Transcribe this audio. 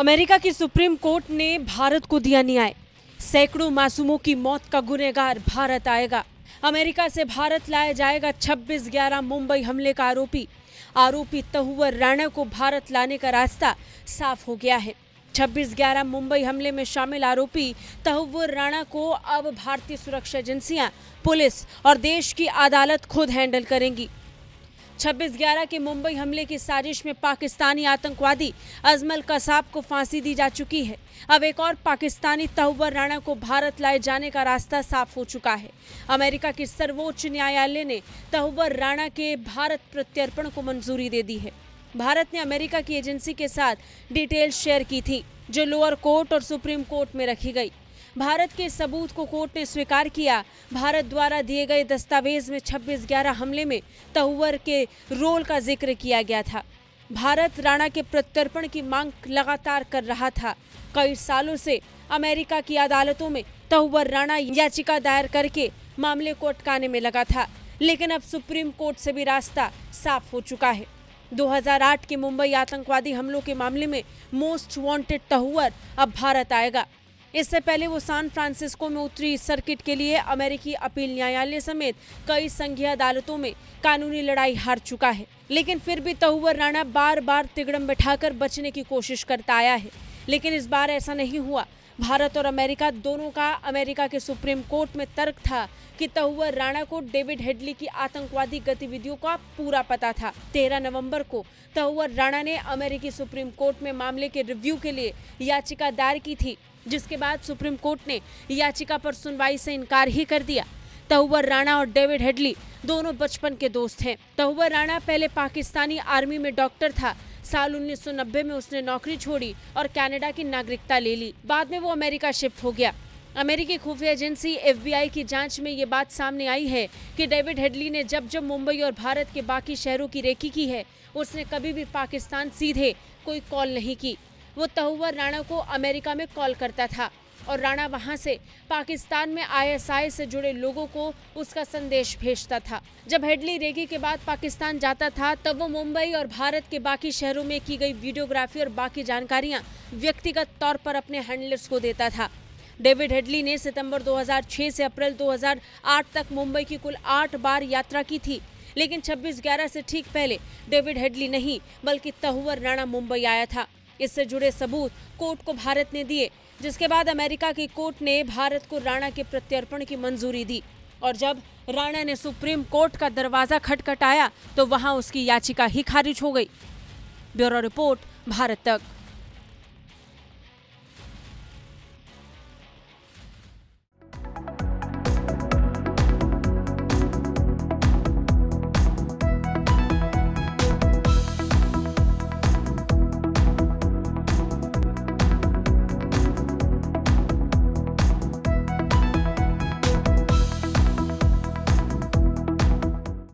America की supreme court ने भारत को दिया न्याय। सैकड़ों मासूमों की मौत का गुनहगार भारत आएगा। अमेरिका से भारत लाया जाएगा 26/11 मुंबई हमले का आरोपी तहुवर राणा को भारत लाने का रास्ता साफ हो गया है। 26/11 मुंबई हमले में शामिल आरोपी तहुवर राणा को अब भारतीय सुरक्षा एजेंसियां, पुलिस और देश की अदालत खुद हैंडल करेंगी। 26/11 के मुंबई हमले की साजिश में पाकिस्तानी आतंकवादी अजमल कसाब को फांसी दी जा चुकी है। अब एक और पाकिस्तानी तहुवर राणा को भारत लाए जाने का रास्ता साफ हो चुका है। अमेरिका की सर्वोच्च न्यायालय ने तहुवर राणा के भारत प्रत्यर्पण को मंजूरी दे दी है। भारत ने अमेरिका की एजेंसी के साथ डिटेल शेयर की थी, जो लोअर कोर्ट और सुप्रीम कोर्ट में रखी गई। भारत के सबूत को कोर्ट ने स्वीकार किया। भारत द्वारा दिए गए दस्तावेज में 26/11 हमले में तहुवर के रोल का जिक्र किया गया था। भारत राणा के प्रत्यर्पण की मांग लगातार कर रहा था। कई सालों से अमेरिका की अदालतों में तहुवर राणा याचिका दायर करके मामले को अटकाने में लगा था, लेकिन अब सुप्रीम कोर्ट से भी रास्ता साफ हो चुका है। 2008 के मुंबई आतंकवादी हमलों के मामले में मोस्ट वांटेड तहुवर अब भारत आएगा। इससे पहले वो सैन फ्रांसिस्को में उत्तरी सर्किट के लिए अमेरिकी अपील न्यायालय समेत कई संघीय अदालतों में कानूनी लड़ाई हार चुका है, लेकिन फिर भी तहुवर राणा बार बार तिगड़म बिठाकर बचने की कोशिश करता आया है। लेकिन इस बार ऐसा नहीं हुआ। भारत और अमेरिका दोनों का अमेरिका के सुप्रीम कोर्ट में तर्क था कि तहुवर राणा को डेविड हेडली की आतंकवादी गतिविधियों का पूरा पता था। 13 नवंबर को तहुवर राणा ने अमेरिकी सुप्रीम कोर्ट में मामले के रिव्यू के लिए याचिका दायर की थी, जिसके बाद सुप्रीम कोर्ट ने याचिका पर सुनवाई से इनकार ही कर दिया। तहुवर राणा और डेविड हेडली दोनों बचपन के दोस्त हैं। तहुवर राणा पहले पाकिस्तानी आर्मी में डॉक्टर था। साल 1990 में उसने नौकरी छोड़ी और कनाडा की नागरिकता ले ली। बाद में वो अमेरिका शिफ्ट हो गया। अमेरिकी खुफिया एजेंसी FBI की जांच में ये बात सामने आई है कि डेविड हेडली ने जब मुंबई और भारत के बाकी शहरों की रेकी की है, उसने कभी भी पाकिस्तान सीधे कोई कॉल नहीं की। वो तहुवर राणा को अमेरिका में कॉल करता था और राणा वहां से पाकिस्तान में ISI से जुड़े लोगों को उसका संदेश भेजता था। जब हेडली रेकी के बाद पाकिस्तान जाता था, तब वो मुंबई और भारत के बाकी शहरों में की गई वीडियोग्राफी और बाकी जानकारियां व्यक्तिगत तौर पर अपने हैंडलर्स को देता था। डेविड हेडली ने सितंबर 2006 से अप्रैल 2008 तक मुंबई की कुल 8 बार यात्रा की थी, लेकिन 26/11 से ठीक पहले डेविड हेडली नहीं बल्कि तहुवर राणा मुंबई आया था। इससे जुड़े सबूत कोर्ट को भारत ने दिए, जिसके बाद अमेरिका की कोर्ट ने भारत को राणा के प्रत्यर्पण की मंजूरी दी। और जब राणा ने सुप्रीम कोर्ट का दरवाजा खटखटाया तो वहां उसकी याचिका ही खारिज हो गई। ब्यूरो रिपोर्ट, भारत तक।